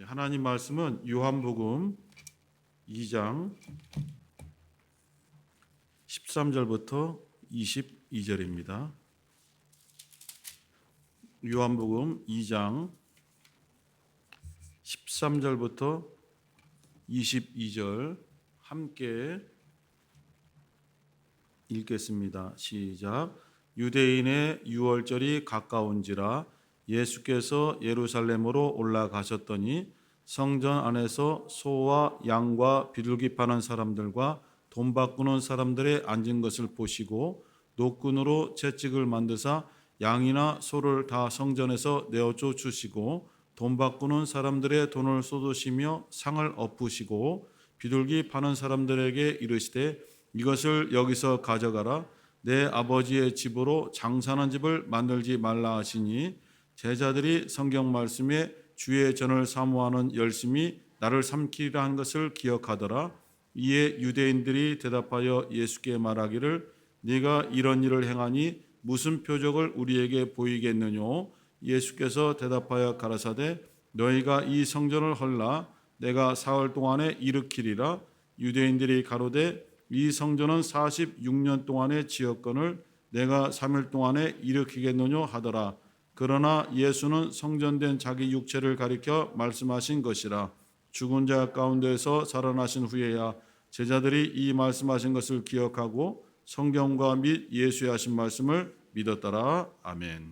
하나님 말씀은 요한복음 2장 13절부터 22절입니다. 요한복음 2장 13절부터 22절 함께 읽겠습니다. 시작. 유대인의 유월절이 가까운지라 예수께서 예루살렘으로 올라가셨더니 성전 안에서 소와 양과 비둘기 파는 사람들과 돈 바꾸는 사람들의 앉은 것을 보시고 노끈으로 채찍을 만드사 양이나 소를 다 성전에서 내어 쫓으시고 돈 바꾸는 사람들의 돈을 쏟으시며 상을 엎으시고 비둘기 파는 사람들에게 이르시되 이것을 여기서 가져가라. 내 아버지의 집으로 장사하는 집을 만들지 말라 하시니 제자들이 성경 말씀에 주의 전을 사모하는 열심이 나를 삼키리라 한 것을 기억하더라. 이에 유대인들이 대답하여 예수께 말하기를 네가 이런 일을 행하니 무슨 표적을 우리에게 보이겠느뇨? 예수께서 대답하여 가라사대 너희가 이 성전을 헐라 내가 사흘 동안에 일으키리라. 유대인들이 가로되 이 성전은 46년 동안의 지었건을 내가 3일 동안에 일으키겠느뇨 하더라. 그러나 예수는 성전된 자기 육체를 가리켜 말씀하신 것이라. 죽은 자 가운데서 살아나신 후에야 제자들이 이 말씀하신 것을 기억하고 성경과 및 예수의 하신 말씀을 믿었더라. 아멘.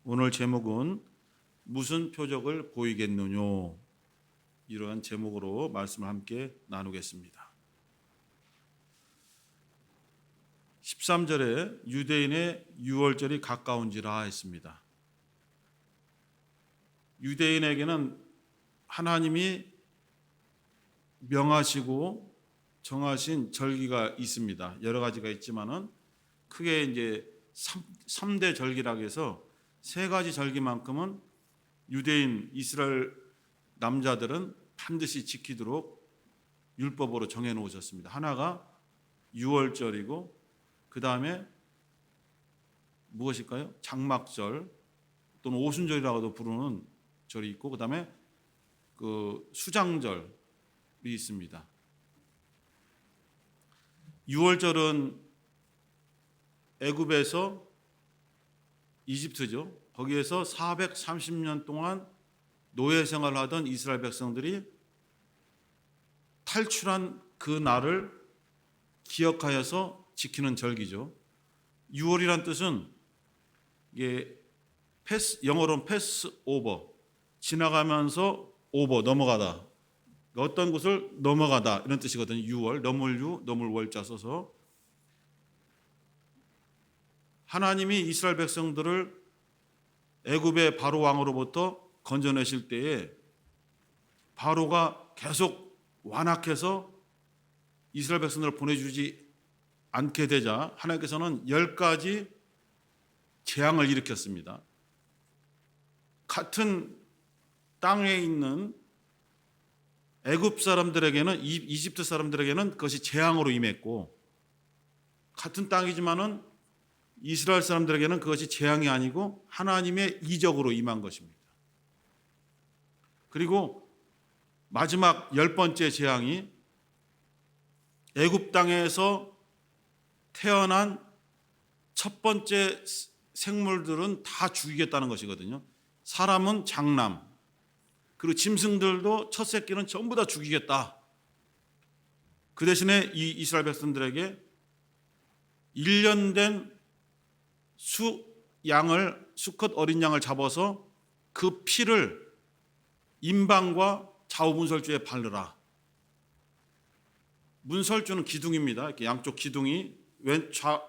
오늘 제목은 무슨 표적을 보이겠느뇨? 이러한 제목으로 말씀을 함께 나누겠습니다. 13절에 유대인의 유월절이 가까운지라 했습니다. 유대인에게는 하나님이 명하시고 정하신 절기가 있습니다. 여러 가지가 있지만은 크게 이제 3대 절기라고 해서 세 가지 절기만큼은 유대인 이스라엘 남자들은 반드시 지키도록 율법으로 정해 놓으셨습니다. 하나가 유월절이고 그 다음에 무엇일까요? 장막절 또는 오순절이라고도 부르는 절이 있고 그 다음에 그 수장절이 있습니다. 유월절은 애굽에서 이집트죠. 거기에서 430년 동안 노예 생활을 하던 이스라엘 백성들이 탈출한 그 날을 기억하여서 지키는 절기죠. 6월이란 뜻은 이게 영어로는 패스 오버, 지나가면서 오버, 넘어가다. 어떤 곳을 넘어가다 이런 뜻이거든요. 6월, 넘을 월자 써서 하나님이 이스라엘 백성들을 애굽의 바로 왕으로부터 건져내실 때에 바로가 계속 완악해서 이스라엘 백성들을 보내주지 않게 되자 하나님께서는 10가지 재앙을 일으켰습니다. 같은 땅에 있는 애굽 사람들에게는 이집트 사람들에게는 그것이 재앙으로 임했고 같은 땅이지만은 이스라엘 사람들에게는 그것이 재앙이 아니고 하나님의 이적으로 임한 것입니다. 그리고 마지막 10번째 재앙이 애굽 땅에서 태어난 첫 번째 생물들은 다 죽이겠다는 것이거든요. 사람은 장남, 그리고 짐승들도 첫 새끼는 전부 다 죽이겠다. 그 대신에 이 이스라엘 백성들에게 1년 된 수컷 어린 양을 잡아서 그 피를 임방과 좌우문설주에 바르라. 문설주는 기둥입니다. 이렇게 양쪽 기둥이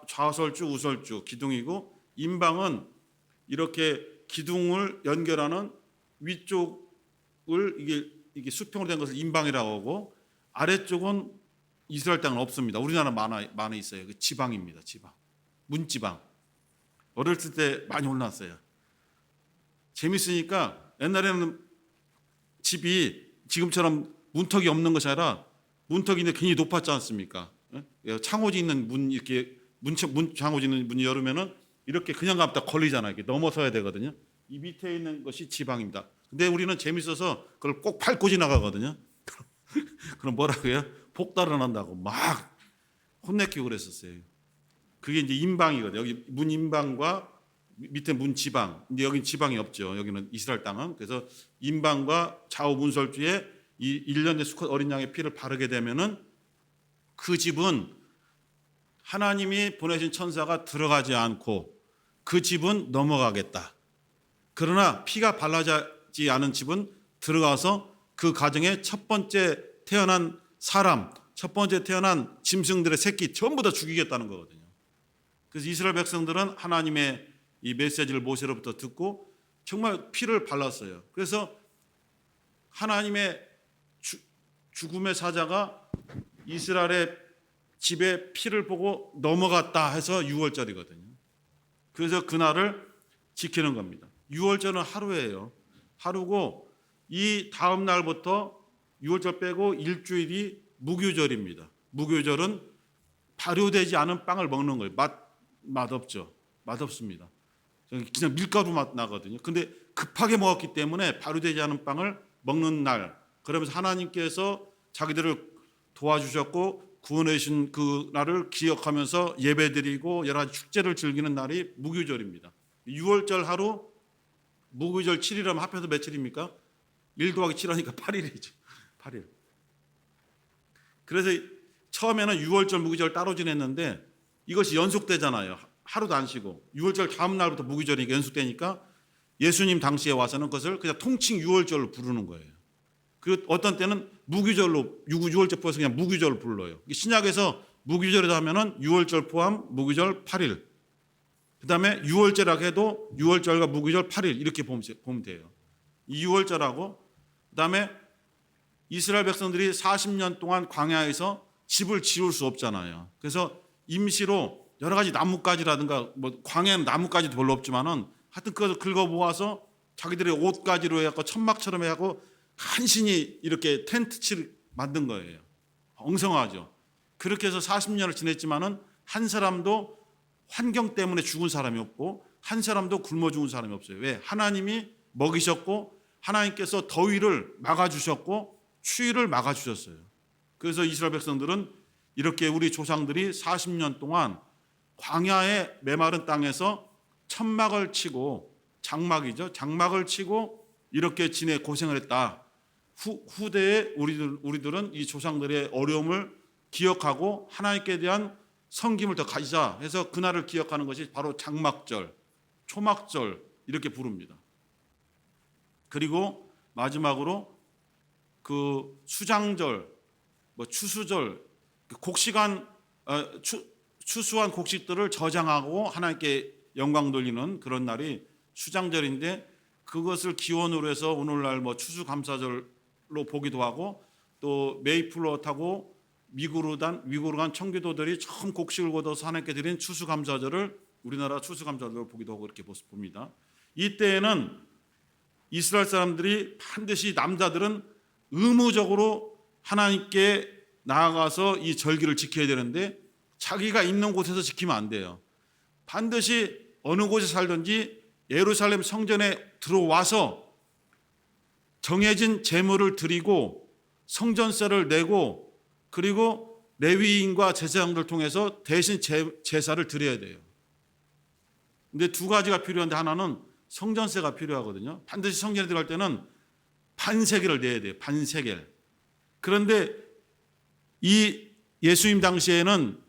좌설주, 우설주 기둥이고 임방은 이렇게 기둥을 연결하는 위쪽을 이게 수평으로 된 것을 임방이라고 하고 아래쪽은 이스라엘 땅은 없습니다. 우리나라 많아 있어요. 그 지방입니다. 지방, 문지방. 어렸을 때 많이 올라왔어요. 재밌으니까 옛날에는 집이 지금처럼 문턱이 없는 것이 아니라 문턱이 굉장히 높았지 않습니까? 창호지 있는 문 이렇게 창호지 있는 문이 열으면은 이렇게 그냥 가면 다 걸리잖아요. 이렇게 넘어서야 되거든요. 이 밑에 있는 것이 지방입니다. 근데 우리는 재밌어서 그걸 꼭 밟고 지나가거든요. 그럼 뭐라고 해요? 폭달을 한다고 막 혼내키고 그랬었어요. 그게 이제 임방이거든요. 여기 문임방과 밑에 문지방. 근데 여기는 지방이 없죠. 여기는 이스라엘 땅은. 그래서 임방과 좌우 문설주에 이 1년의 수컷 어린 양의 피를 바르게 되면은 그 집은 하나님이 보내신 천사가 들어가지 않고 그 집은 넘어가겠다. 그러나 피가 발라지지 않은 집은 들어가서 그 가정의 첫 번째 태어난 사람, 첫 번째 태어난 짐승들의 새끼 전부 다 죽이겠다는 거거든요. 그래서 이스라엘 백성들은 하나님의 이 메시지를 모세로부터 듣고 정말 피를 발랐어요. 그래서 하나님의 죽음의 사자가 이스라엘의 집에 피를 보고 넘어갔다 해서 유월절이거든요. 그래서 그날을 지키는 겁니다. 유월절은 하루예요. 하루고 이 다음 날부터 유월절 빼고 일주일이 무교절입니다. 무교절은 발효되지 않은 빵을 먹는 거예요. 맛없죠. 맛없습니다. 그냥 밀가루 맛 나거든요. 근데 급하게 먹었기 때문에 발효되지 않은 빵을 먹는 날. 그러면서 하나님께서 자기들을 도와주셨고 구원해 주신 그 날을 기억하면서 예배드리고 여러 가지 축제를 즐기는 날이 무교절입니다. 6월절 하루 무교절 7일이라면 합해서 며칠입니까? 1 더하기 7 하니까 8일이죠. 8일. 그래서 처음에는 6월절 무교절 따로 지냈는데 이것이 연속되잖아요. 하루도 안 쉬고 6월절 다음 날부터 무교절이 연속되니까 예수님 당시에 와서는 그것을 그냥 통칭 6월절로 부르는 거예요. 그리고 어떤 때는 무교절로 6월절 포함해서 그냥 무교절로 불러요. 신약에서 무교절이다 하면은 6월절 포함 무교절 8일. 그다음에 6월절이라고 해도 6월절과 무교절 8일 이렇게 보면 돼요. 이 6월절하고 그다음에 이스라엘 백성들이 40년 동안 광야에서 집을 지을 수 없잖아요. 그래서 임시로 여러 가지 나뭇가지라든가 뭐 광야는 나뭇가지도 별로 없지만은 하여튼 그것을 긁어 모아서 자기들의 옷가지로 해갖고 천막처럼 해갖고 간신히 이렇게 텐트치를 만든 거예요. 엉성하죠. 그렇게 해서 40년을 지냈지만은 한 사람도 환경 때문에 죽은 사람이 없고 한 사람도 굶어 죽은 사람이 없어요. 왜? 하나님이 먹이셨고 하나님께서 더위를 막아주셨고 추위를 막아주셨어요. 그래서 이스라엘 백성들은 이렇게 우리 조상들이 40년 동안 광야의 메마른 땅에서 천막을 치고 장막이죠. 장막을 치고 이렇게 지내 고생을 했다. 후대에 우리들은 이 조상들의 어려움을 기억하고 하나님께 대한 섬김을 더 가지자 해서 그날을 기억하는 것이 바로 장막절, 초막절 이렇게 부릅니다. 그리고 마지막으로 그 수장절, 뭐 추수절, 곡식한 추수한 곡식들을 저장하고 하나님께 영광 돌리는 그런 날이 수장절인데 그것을 기원으로 해서 오늘날 뭐 추수감사절로 보기도 하고 또 메이플로 타고 미국으로 간 청교도들이 처음 곡식을 거둬서 하나님께 드린 추수감사절을 우리나라 추수감사절로 보기도 하고 이렇게 봅니다. 이때에는 이스라엘 사람들이 반드시 남자들은 의무적으로 하나님께 나아가서 이 절기를 지켜야 되는데 자기가 있는 곳에서 지키면 안 돼요. 반드시 어느 곳에 살든지 예루살렘 성전에 들어와서 정해진 제물을 드리고 성전세를 내고 그리고 레위인과 제사장들 통해서 대신 제사를 드려야 돼요. 근데 두 가지가 필요한데 하나는 성전세가 필요하거든요. 반드시 성전에 들어갈 때는 반세겔을 내야 돼요. 반세겔. 그런데 이 예수님 당시에는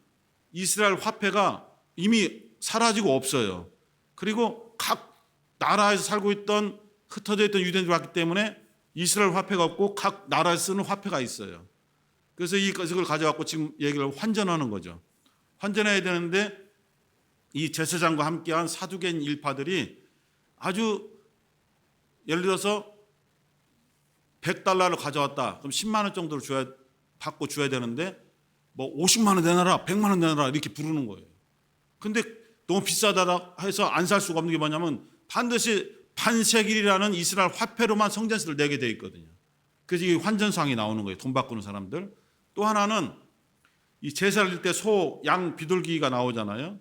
이스라엘 화폐가 이미 사라지고 없어요. 그리고 각 나라에서 살고 있던 흩어져 있던 유대인들이 왔기 때문에 이스라엘 화폐가 없고 각 나라에서 쓰는 화폐가 있어요. 그래서 이것을 가져갖고 지금 얘기를 환전하는 거죠. 환전해야 되는데 이 제사장과 함께한 사두개인 일파들이 아주 예를 들어서 100달러를 가져왔다. 그럼 10만 원 정도를 받고 줘야 되는데 뭐 50만 원 내놔라, 100만 원 내놔라 이렇게 부르는 거예요. 근데 너무 비싸다 해서 안 살 수가 없는 게 뭐냐면 반드시 반세길이라는 이스라엘 화폐로만 성전세를 내게 돼 있거든요. 그래서 이 환전상이 나오는 거예요. 돈 바꾸는 사람들. 또 하나는 이 제사를 드릴 때 소, 양, 비둘기가 나오잖아요.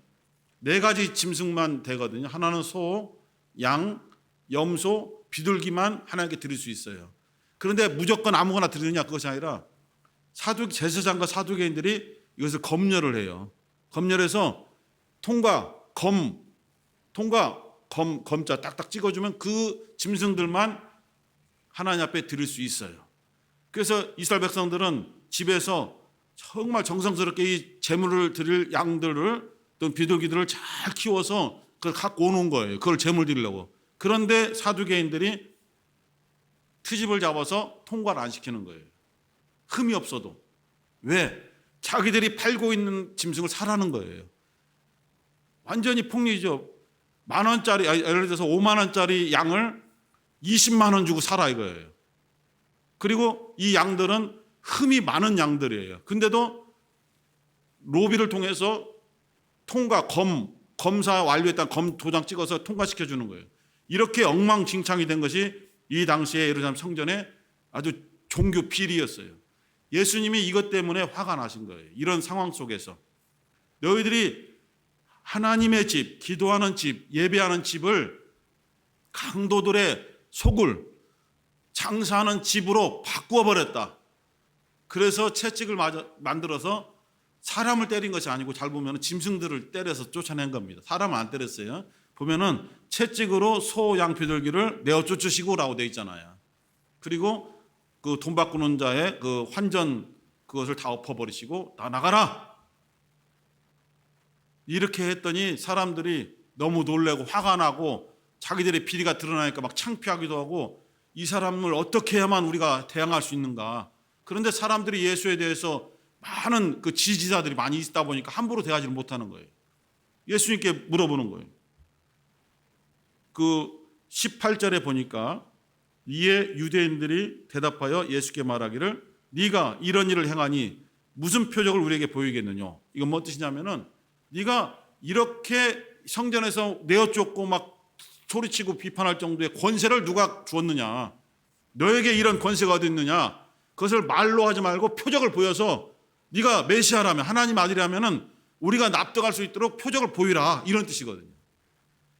4가지 짐승만 되거든요. 하나는 소, 양, 염소, 비둘기만 하나님께 드릴 수 있어요. 그런데 무조건 아무거나 드리느냐 그것이 아니라 제사장과 사두개인들이 이것을 검열을 해요. 검열해서 통과 검자 딱딱 찍어주면 그 짐승들만 하나님 앞에 드릴 수 있어요. 그래서 이스라엘 백성들은 집에서 정말 정성스럽게 이 제물을 드릴 양들을 또 비둘기들을 잘 키워서 그걸 갖고 오는 거예요. 그걸 제물 드리려고. 그런데 사두개인들이 트집을 잡아서 통과를 안 시키는 거예요. 흠이 없어도. 왜? 자기들이 팔고 있는 짐승을 사라는 거예요. 완전히 폭리죠. 10,000원짜리, 예를 들어서 50,000원짜리 양을 20만 원 주고 사라 이거예요. 그리고 이 양들은 흠이 많은 양들이에요. 근데도 로비를 통해서 검사 완료했다는 검 도장 찍어서 통과시켜 주는 거예요. 이렇게 엉망진창이 된 것이 이 당시에 예루살렘 성전의 아주 종교 비리였어요. 예수님이 이것 때문에 화가 나신 거예요. 이런 상황 속에서 너희들이 하나님의 집, 기도하는 집, 예배하는 집을 강도들의 속을 장사하는 집으로 바꾸어 버렸다. 그래서 채찍을 만들어서 사람을 때린 것이 아니고 잘 보면 짐승들을 때려서 쫓아낸 겁니다. 사람을 안 때렸어요. 보면은 채찍으로 소, 양, 비둘기를 내어 쫓으시고라고 돼 있잖아요. 그리고 그 돈 바꾸는 자의 그 환전 그것을 다 엎어버리시고 다 나가라. 이렇게 했더니 사람들이 너무 놀래고 화가 나고 자기들의 비리가 드러나니까 막 창피하기도 하고 이 사람을 어떻게 해야만 우리가 대항할 수 있는가. 그런데 사람들이 예수에 대해서 많은 그 지지자들이 많이 있다 보니까 함부로 대하지를 못하는 거예요. 예수님께 물어보는 거예요. 그 18절에 보니까 이에 유대인들이 대답하여 예수께 말하기를 네가 이런 일을 행하니 무슨 표적을 우리에게 보이겠느냐. 이건 뭐 뜻이냐면은 네가 이렇게 성전에서 내어 쫓고 막 소리치고 비판할 정도의 권세를 누가 주었느냐. 너에게 이런 권세가 어디 있느냐. 그것을 말로 하지 말고 표적을 보여서 네가 메시아라면 하나님 아들이라면은 우리가 납득할 수 있도록 표적을 보이라. 이런 뜻이거든요.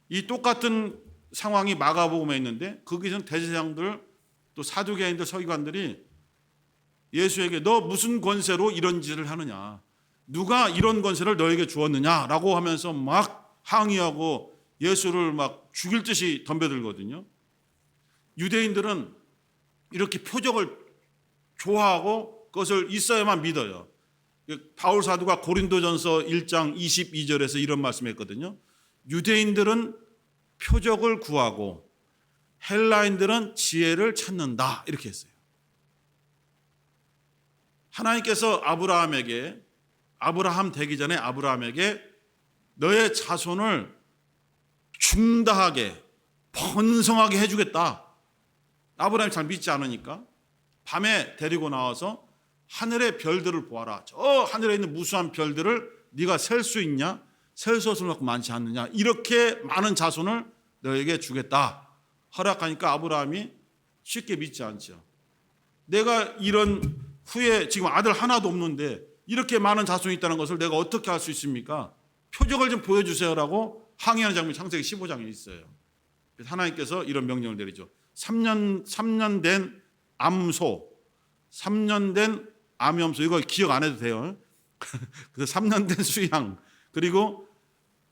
이 똑같은 상황이 마가복음에 있는데 거기서는 대제사장들 또 사두개인들 서기관들이 예수에게 너 무슨 권세로 이런 짓을 하느냐. 누가 이런 권세를 너에게 주었느냐라고 하면서 막 항의하고 예수를 막 죽일 듯이 덤벼들거든요. 유대인들은 이렇게 표적을 좋아하고 그것을 있어야만 믿어요. 바울 사도가 고린도전서 1장 22절에서 이런 말씀했거든요. 유대인들은 표적을 구하고 헬라인들은 지혜를 찾는다. 이렇게 했어요. 하나님께서 아브라함 되기 전에 아브라함에게 너의 자손을 중다하게 번성하게 해주겠다. 아브라함이 잘 믿지 않으니까 밤에 데리고 나와서 하늘의 별들을 보아라. 저 하늘에 있는 무수한 별들을 네가 셀 수 있냐? 셀 수 없을 만큼 많지 않느냐? 이렇게 많은 자손을 너에게 주겠다. 허락하니까 아브라함이 쉽게 믿지 않죠. 내가 이런 후에 지금 아들 하나도 없는데 이렇게 많은 자손이 있다는 것을 내가 어떻게 할 수 있습니까? 표적을 좀 보여주세요라고 항의하는 장면이 창세기 15장에 있어요. 그래서 하나님께서 이런 명령을 내리죠. 3년 된 암소, 3년 된 암염소, 이거 기억 안 해도 돼요. 그래서 3년 된 수양, 그리고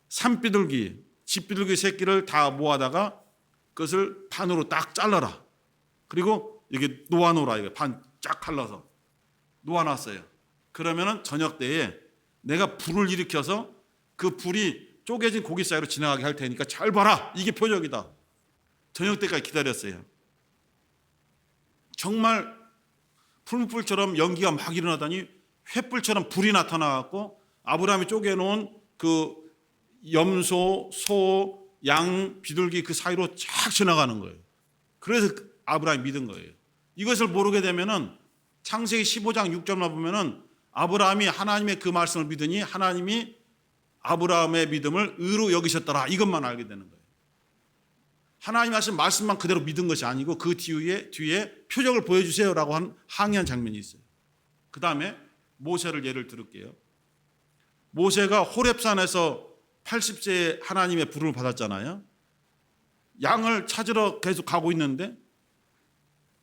산비둘기, 집비둘기 새끼를 다 모아다가 그것을 반으로 딱 잘라라. 그리고 이게 놓아놓으라. 이게 반 쫙 갈라서 놓아놨어요. 그러면은 저녁 때에 내가 불을 일으켜서 그 불이 쪼개진 고기 사이로 지나가게 할 테니까 잘 봐라. 이게 표적이다. 저녁 때까지 기다렸어요. 정말 풀무불처럼 연기가 막 일어나더니 횃불처럼 불이 나타나갖고 아브라함이 쪼개놓은 그 염소, 소, 양, 비둘기 그 사이로 쫙 지나가는 거예요. 그래서 아브라함이 믿은 거예요. 이것을 모르게 되면은 창세기 15장 6절만 보면은 아브라함이 하나님의 그 말씀을 믿으니 하나님이 아브라함의 믿음을 의로 여기셨더라. 이것만 알게 되는 거예요. 하나님 하신 말씀만 그대로 믿은 것이 아니고 그 뒤에 표적을 보여주세요라고 한 항의한 장면이 있어요. 그 다음에 모세를 예를 들을게요. 모세가 호렙산에서 80세에 하나님의 부름을 받았잖아요. 양을 찾으러 계속 가고 있는데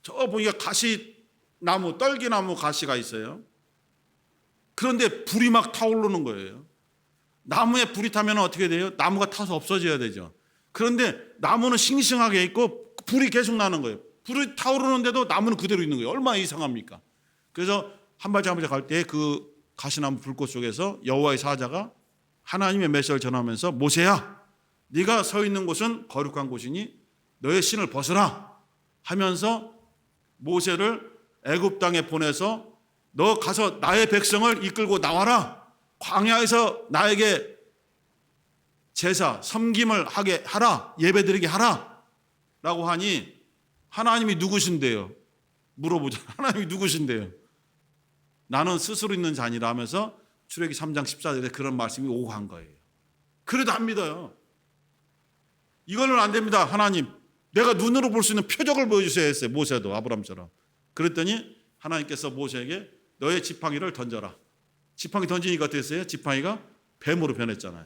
저 보니까 가시나무, 떨기나무 가시가 있어요. 그런데 불이 막 타오르는 거예요. 나무에 불이 타면 어떻게 돼요? 나무가 타서 없어져야 되죠. 그런데 나무는 싱싱하게 있고 불이 계속 나는 거예요. 불이 타오르는데도 나무는 그대로 있는 거예요. 얼마나 이상합니까? 그래서 한 발짝 갈 때 그 가시나무 불꽃 속에서 여호와의 사자가 하나님의 메시지를 전하면서 모세야, 네가 서 있는 곳은 거룩한 곳이니 너의 신을 벗으라 하면서 모세를 애굽 땅에 보내서 너 가서 나의 백성을 이끌고 나와라. 광야에서 나에게 제사, 섬김을 하게 하라. 예배드리게 하라. 라고 하니 하나님이 누구신데요? 물어보자. 하나님이 누구신데요? 나는 스스로 있는 자니라 하면서 출애기 3장 14절에 그런 말씀이 오고 간 거예요. 그래도 안 믿어요. 이거는 안 됩니다. 하나님, 내가 눈으로 볼 수 있는 표적을 보여주셔야 했어요. 모세도 아브라함처럼. 그랬더니 하나님께서 모세에게 너의 지팡이를 던져라. 지팡이 던지니까 어떻게 했어요? 지팡이가 뱀으로 변했잖아요.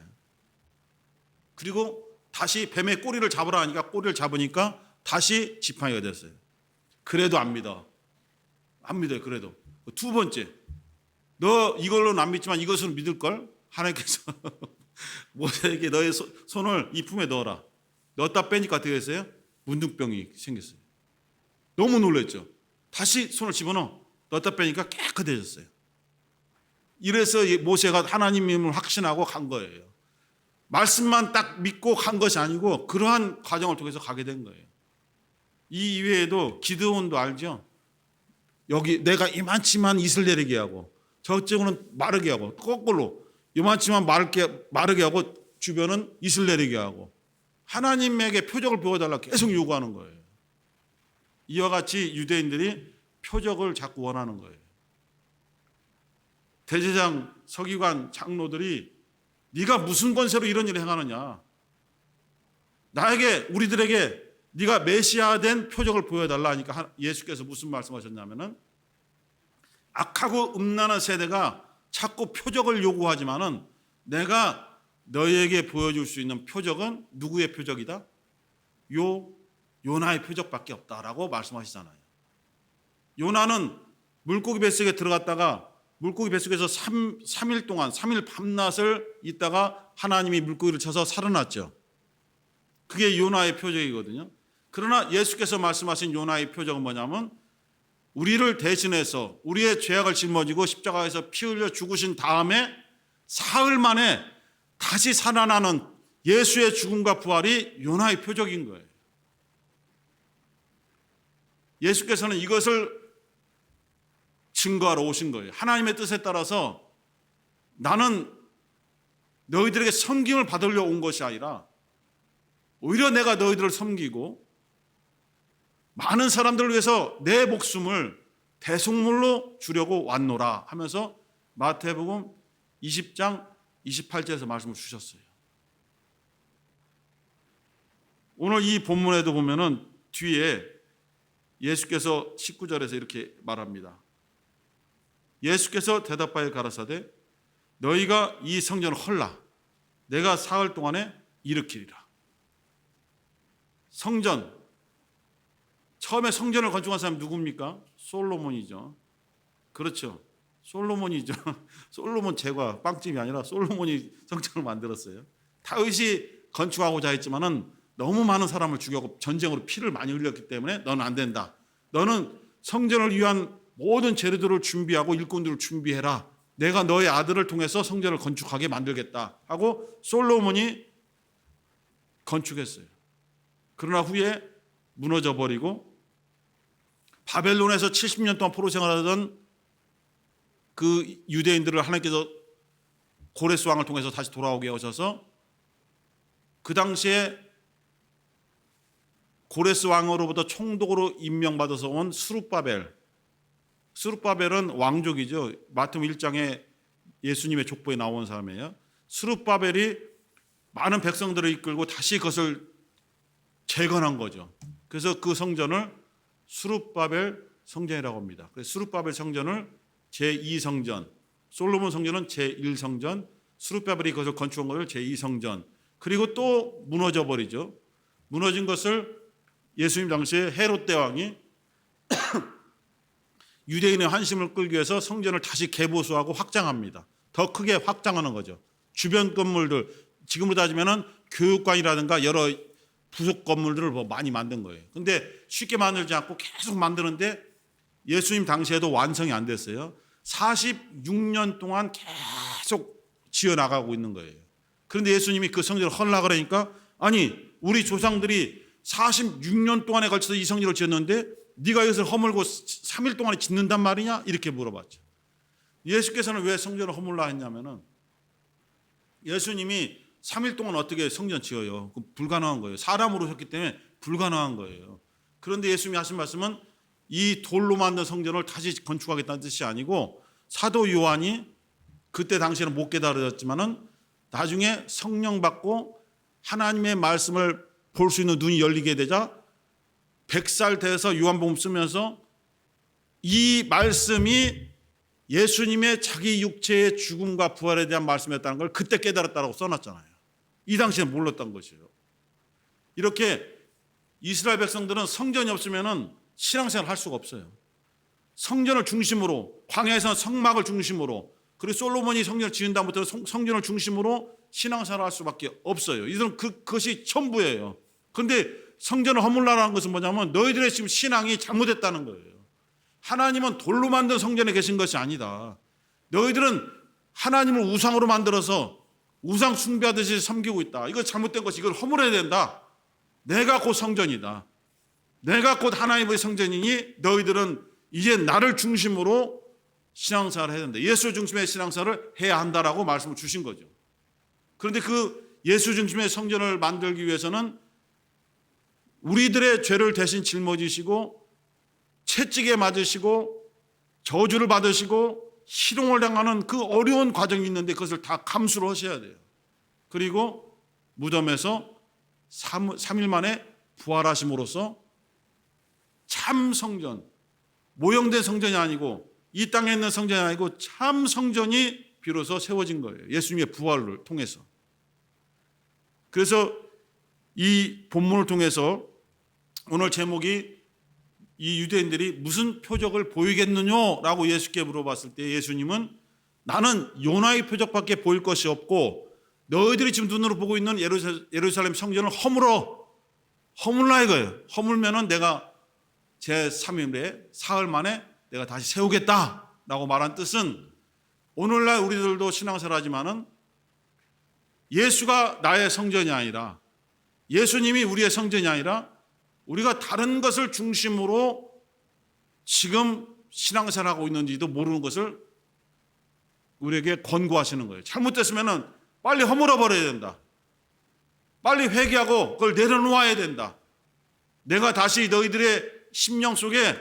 그리고 다시 뱀의 꼬리를 잡으라 하니까 꼬리를 잡으니까 다시 지팡이가 됐어요. 그래도 안 믿어. 안 믿어요. 그래도. 두 번째, 너 이걸로는 안 믿지만 이것은 믿을걸? 하나님께서 모세에게 너의 손을 이 품에 넣어라. 넣었다 빼니까 어떻게 됐어요? 문둥병이 생겼어요. 너무 놀랐죠. 다시 손을 집어넣어. 넣었다 빼니까 깨끗해졌어요. 이래서 모세가 하나님임을 확신하고 간 거예요. 말씀만 딱 믿고 간 것이 아니고 그러한 과정을 통해서 가게 된 거예요. 이 이외에도 기드온도 알죠? 여기 내가 이만치만 이슬 내리게 하고 저쪽은 마르게 하고 거꾸로 이만치만 마르게 하고 주변은 이슬 내리게 하고 하나님에게 표적을 보여달라 계속 요구하는 거예요. 이와 같이 유대인들이 표적을 자꾸 원하는 거예요. 대제사장, 서기관, 장로들이 네가 무슨 권세로 이런 일을 행하느냐, 나에게 우리들에게 네가 메시아된 표적을 보여달라 하니까 예수께서 무슨 말씀하셨냐면은 악하고 음란한 세대가 자꾸 표적을 요구하지만은 내가 너희에게 보여줄 수 있는 표적은 누구의 표적이다? 요나의 표적밖에 없다라고 말씀하시잖아요. 요나는 물고기 뱃속에 들어갔다가 물고기 뱃속에서 3일 동안 3일 밤낮을 있다가 하나님이 물고기를 쳐서 살아났죠. 그게 요나의 표적이거든요. 그러나 예수께서 말씀하신 요나의 표적은 뭐냐면 우리를 대신해서 우리의 죄악을 짊어지고 십자가에서 피 흘려 죽으신 다음에 사흘 만에 다시 살아나는 예수의 죽음과 부활이 요나의 표적인 거예요. 예수께서는 이것을 증거하러 오신 거예요. 하나님의 뜻에 따라서 나는 너희들에게 섬김을 받으려 온 것이 아니라 오히려 내가 너희들을 섬기고 많은 사람들을 위해서 내 목숨을 대속물로 주려고 왔노라 하면서 마태복음 20장 28절에서 말씀을 주셨어요. 오늘 이 본문에도 보면은 뒤에 예수께서 19절에서 이렇게 말합니다. 예수께서 대답하여 가라사대 너희가 이 성전을 헐라 내가 사흘 동안에 일으키리라. 성전, 처음에 성전을 건축한 사람이 누굽니까? 솔로몬이죠. 그렇죠. 솔로몬이죠. 솔로몬 제과 빵집이 아니라 솔로몬이 성전을 만들었어요. 다윗이 건축하고자 했지만은 너무 많은 사람을 죽였고 전쟁으로 피를 많이 흘렸기 때문에 너는 안 된다. 너는 성전을 위한 모든 재료들을 준비하고 일꾼들을 준비해라. 내가 너의 아들을 통해서 성전을 건축하게 만들겠다 하고 솔로몬이 건축했어요. 그러나 후에 무너져 버리고 바벨론에서 70년 동안 포로 생활하던 그 유대인들을 하나님께서 고레스 왕을 통해서 다시 돌아오게 하셔서 그 당시에 고레스 왕으로부터 총독으로 임명받아서 온 스룹바벨은 왕족이죠. 마태복음 1장에 예수님의 족보에 나온 사람이에요. 스룹바벨이 많은 백성들을 이끌고 다시 그것을 재건한 거죠. 그래서 그 성전을 스룹바벨 성전이라고 합니다. 그래서 스룹바벨 성전을 제2성전, 솔로몬 성전은 제1성전, 스룹바벨이 그것을 건축한 것을 제2성전. 그리고 또 무너져 버리죠. 무너진 것을 예수님 당시에 헤롯 대왕이 유대인의 환심을 끌기 위해서 성전을 다시 개보수하고 확장합니다. 더 크게 확장하는 거죠. 주변 건물들, 지금으로 따지면 교육관이라든가 여러 부속 건물들을 많이 만든 거예요. 근데 쉽게 만들지 않고 계속 만드는데 예수님 당시에도 완성이 안 됐어요. 46년 동안 계속 지어나가고 있는 거예요. 그런데 예수님이 그 성전을 헐라 그러니까 아니 우리 조상들이 46년 동안에 걸쳐서 이 성전을 지었는데 네가 이것을 허물고 3일 동안에 짓는단 말이냐? 이렇게 물어봤죠. 예수께서는 왜 성전을 허물라 했냐면은 예수님이 3일 동안 어떻게 성전 지어요? 불가능한 거예요. 사람으로 오셨기 때문에 불가능한 거예요. 그런데 예수님이 하신 말씀은 이 돌로 만든 성전을 다시 건축하겠다는 뜻이 아니고 사도 요한이 그때 당시에는 못 깨달았지만은 나중에 성령 받고 하나님의 말씀을 볼 수 있는 눈이 열리게 되자 100살 돼서 요한복음 쓰면서 이 말씀이 예수님의 자기 육체의 죽음과 부활에 대한 말씀이었다는 걸 그때 깨달았다고 써놨잖아요. 이 당시에 몰랐던 것이에요. 이렇게 이스라엘 백성들은 성전이 없으면 신앙생활을 할 수가 없어요. 성전을 중심으로, 광야에서는 성막을 중심으로, 그리고 솔로몬이 성전을 지은 다음부터 성전을 중심으로 신앙생활을 할 수밖에 없어요. 이들은 그것이 전부예요. 그런데 성전을 허물라라는 것은 뭐냐면 너희들의 지금 신앙이 잘못됐다는 거예요. 하나님은 돌로 만든 성전에 계신 것이 아니다. 너희들은 하나님을 우상으로 만들어서 우상 숭배하듯이 섬기고 있다. 이거 잘못된 것이 이걸 허물어야 된다. 내가 곧 성전이다. 내가 곧 하나님의 성전이니 너희들은 이제 나를 중심으로 신앙생활을 해야 된다. 예수 중심의 신앙생활을 해야 한다라고 말씀을 주신 거죠. 그런데 그 예수 중심의 성전을 만들기 위해서는 우리들의 죄를 대신 짊어지시고 채찍에 맞으시고 저주를 받으시고 희롱을 당하는 그 어려운 과정이 있는데 그것을 다 감수를 하셔야 돼요. 그리고 무덤에서 3일 만에 부활하심으로써 참 성전, 모형된 성전이 아니고 이 땅에 있는 성전이 아니고 참 성전이 비로소 세워진 거예요. 예수님의 부활을 통해서. 그래서 이 본문을 통해서 오늘 제목이 이 유대인들이 무슨 표적을 보이겠느냐라고 예수께 물어봤을 때 예수님은 나는 요나의 표적밖에 보일 것이 없고 너희들이 지금 눈으로 보고 있는 예루살렘 성전을 허물라 이거예요. 허물면은 내가 제3일에 사흘 만에 내가 다시 세우겠다라고 말한 뜻은 오늘날 우리들도 신앙생활 하지만은 예수가 나의 성전이 아니라 예수님이 우리의 성전이 아니라 우리가 다른 것을 중심으로 지금 신앙생활하고 있는지도 모르는 것을 우리에게 권고하시는 거예요. 잘못됐으면 빨리 허물어 버려야 된다. 빨리 회개하고 그걸 내려놓아야 된다. 내가 다시 너희들의 심령 속에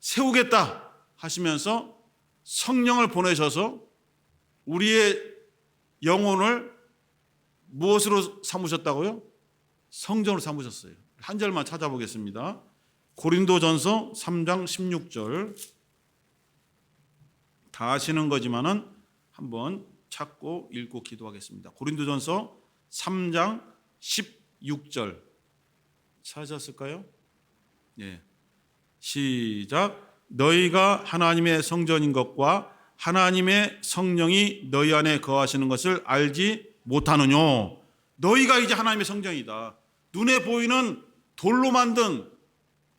세우겠다 하시면서 성령을 보내셔서 우리의 영혼을 무엇으로 삼으셨다고요? 성전으로 삼으셨어요. 한 절만 찾아보겠습니다. 고린도전서 3장 16절. 다 아시는 거지만은 한번 찾고 읽고 기도하겠습니다. 고린도전서 3장 16절. 찾았을까요? 예. 시작. 너희가 하나님의 성전인 것과 하나님의 성령이 너희 안에 거하시는 것을 알지 못하느냐. 너희가 이제 하나님의 성전이다. 눈에 보이는 돌로 만든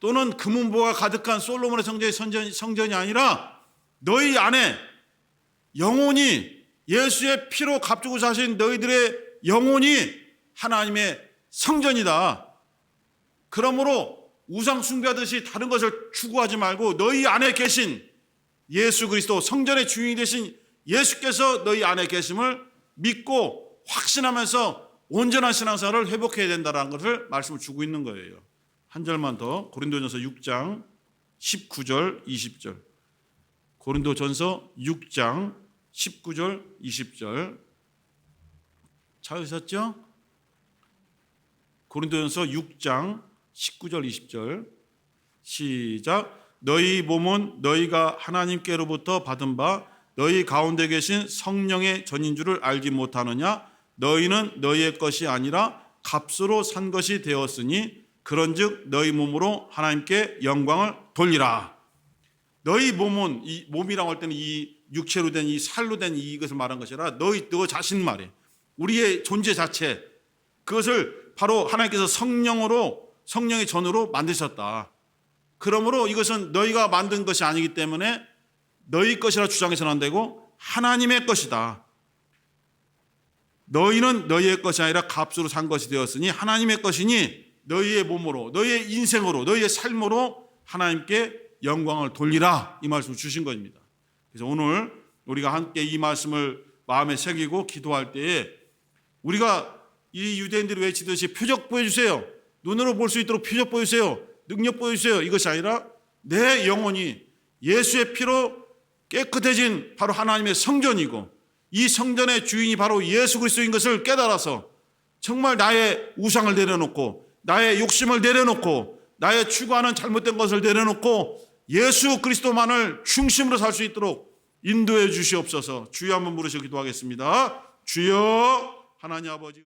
또는 금은보가 가득한 솔로몬의 성전이 아니라 너희 안에 영혼이 예수의 피로 값주고 사신 너희들의 영혼이 하나님의 성전이다. 그러므로 우상 숭배하듯이 다른 것을 추구하지 말고 너희 안에 계신 예수 그리스도 성전의 주인이 되신 예수께서 너희 안에 계심을 믿고 확신하면서 온전한 신앙생활을 회복해야 된다는 것을 말씀을 주고 있는 거예요. 한 절만 더. 고린도전서 6장 19절 20절. 고린도전서 6장 19절 20절. 찾으셨죠? 고린도전서 6장 19절 20절. 시작. 너희 몸은 너희가 하나님께로부터 받은 바 너희 가운데 계신 성령의 전인 줄을 알지 못하느냐? 너희는 너희의 것이 아니라 값으로 산 것이 되었으니 그런즉 너희 몸으로 하나님께 영광을 돌리라. 너희 몸은, 이 몸이라고 할 때는 이 육체로 된 이 살로 된 이것을 말한 것이 아니라 너 자신 말이에요. 우리의 존재 자체, 그것을 바로 하나님께서 성령의 전으로 만드셨다. 그러므로 이것은 너희가 만든 것이 아니기 때문에 너희 것이라 주장해서는 안 되고 하나님의 것이다. 너희는 너희의 것이 아니라 값으로 산 것이 되었으니 하나님의 것이니 너희의 몸으로, 너희의 인생으로, 너희의 삶으로 하나님께 영광을 돌리라, 이 말씀을 주신 것입니다. 그래서 오늘 우리가 함께 이 말씀을 마음에 새기고 기도할 때에 우리가 이 유대인들이 외치듯이 표적 보여주세요, 눈으로 볼 수 있도록 표적 보여주세요, 능력 보여주세요, 이것이 아니라 내 영혼이 예수의 피로 깨끗해진 바로 하나님의 성전이고 이 성전의 주인이 바로 예수 그리스도인 것을 깨달아서 정말 나의 우상을 내려놓고 나의 욕심을 내려놓고 나의 추구하는 잘못된 것을 내려놓고 예수 그리스도만을 중심으로 살 수 있도록 인도해 주시옵소서. 주여 한번 부르셔 기도하겠습니다. 주여, 하나님 아버지.